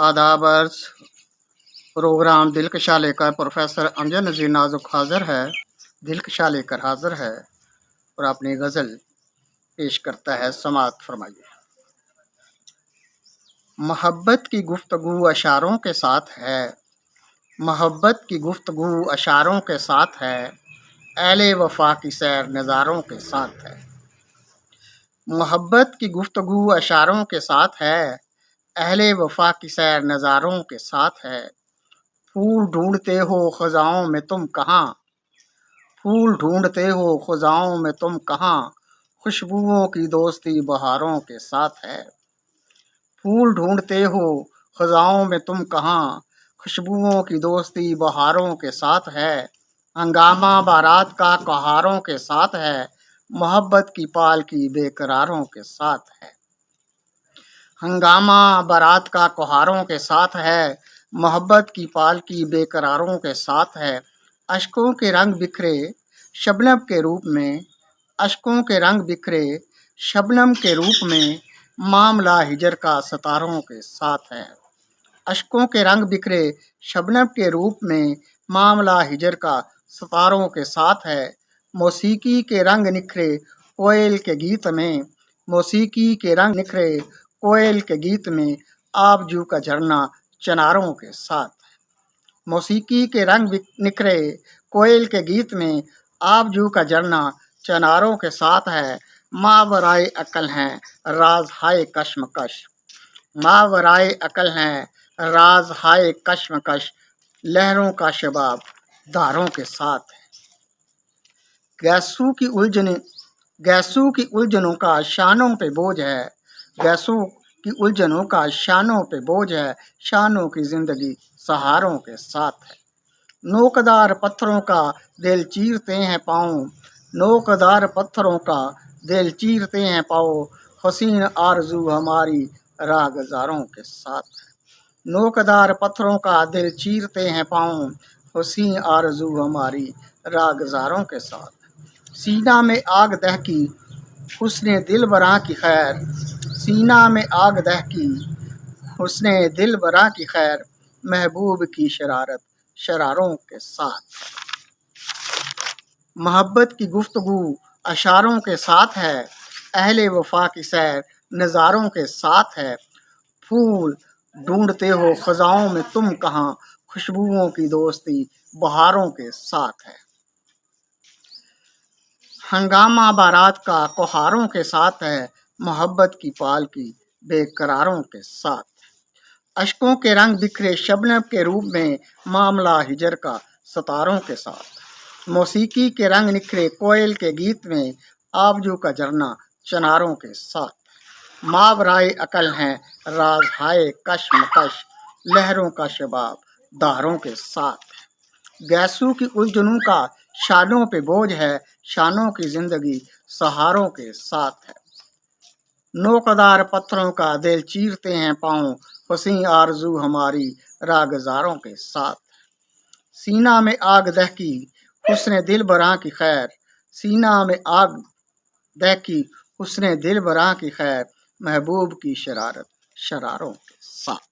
آداب عرض پروگرام دلکشا لے کر پروفیسر امجد نذیر نازک حاضر ہے، دلکشا لے کر حاضر ہے اور اپنی غزل پیش کرتا ہے، سماعت فرمائیے۔ محبت کی گفتگو اشاروں کے ساتھ ہے، محبت کی گفتگو اشاروں کے ساتھ ہے، اہل وفا کی سیر نظاروں کے ساتھ ہے۔ محبت کی گفتگو اشاروں کے ساتھ ہے، اہل وفا کی سیر نظاروں کے ساتھ ہے۔ پھول ڈھونڈتے ہو خزاؤں میں تم کہاں، پھول ڈھونڈتے ہو خزاؤں میں تم کہاں، خوشبوؤں کی دوستی بہاروں کے ساتھ ہے۔ پھول ڈھونڈتے ہو خزاؤں میں تم کہاں، خوشبوؤں کی دوستی بہاروں کے ساتھ ہے۔ ہنگامہ بارات کا کہاروں کے ساتھ ہے، محبت کی پالکی بے قراروں کے ساتھ ہے۔ ہنگامہ بارات کا کہاروں کے ساتھ ہے، محبت کی پالکی بے قراروں کے ساتھ ہے۔ اشکوں کے رنگ بکھرے شبنم کے روپ میں، اشکوں کے رنگ بکھرے شبنم کے روپ میں، معاملہ ہجر کا ستاروں کے ساتھ ہے۔ اشکوں کے رنگ بکھرے شبنم کے روپ میں، معاملہ ہجر کا ستاروں کے ساتھ ہے۔ موسیقی کے رنگ نکھرے کوئل کے گیت میں، موسیقی کے رنگ نکھرے کوئل کے گیت میں، آبجو کا جھرنا چناروں کے ساتھ ہے۔ موسیقی کے رنگ نکھرے کوئل کے گیت میں، آبجو کا جھرنا چناروں کے ساتھ ہے۔ ماورائے عقل ہیں راز ہائے کشمکش، ماورائے عقل ہیں راز ہائے کشمکش، لہروں کا شباب دھاروں کے ساتھ ہے۔ گیسو کی الجھنوں کا شانوں پہ بوجھ ہے، گیسو کی الجھنوں کا شانوں پہ بوجھ ہے، شانوں کی زندگی سہاروں کے ساتھ ہے۔ نوکدار پتھروں کا دل چیرتے ہیں پاؤں، نوکدار پتھروں کا دل چیرتے ہیں پاؤں، حسین آرزو ہماری راہ گزاروں کے ساتھ ہے۔ نوکدار پتھروں کا دل چیرتے ہیں پاؤں، حسین آرزو ہماری راہ گزاروں کے ساتھ۔ سینہ میں آگ دہکی حسن دل براں کی خیر، سینہ میں آگ دہکی حسن دل براں کی خیر، محبوب کی شرارت شراروں کے ساتھ۔ محبت کی گفتگو اشاروں کے ساتھ ہے، اہل وفا کی سیر نظاروں کے ساتھ ہے۔ پھول ڈھونڈتے ہو خزاؤں میں تم کہاں، خوشبوؤں کی دوستی بہاروں کے ساتھ ہے۔ ہنگامہ بارات کا کہاروں کے ساتھ ہے، محبت کی پالکی بے قراروں کے ساتھ ہے۔ اشکوں کے رنگ بکھرے شبنم کے روپ میں، معاملہ ہجر کا ستاروں کے ساتھ ہے۔ موسیقی کے رنگ نکھرے کوئل کے گیت میں، آبجو کا جھرنا چناروں کے ساتھ ہے۔ ماورائے عقل ہیں راز ہائے کشمکش، لہروں کا شباب دھاروں کے ساتھ ہے۔ گیسو کی الجھنوں کا شانوں پہ بوجھ ہے، شانوں کی زندگی سہاروں کے ساتھ ہے۔ نوکدار پتھروں کا دل چیرتے ہیں پاؤں، حسین آرزو ہماری راہ گزاروں کے ساتھ ہے۔ سینہ میں آگ دہکی حسن دل براں کی خیر، سینہ میں آگ دہکی حسن دل براں کی خیر، محبوب کی شرارت شراروں کے ساتھ۔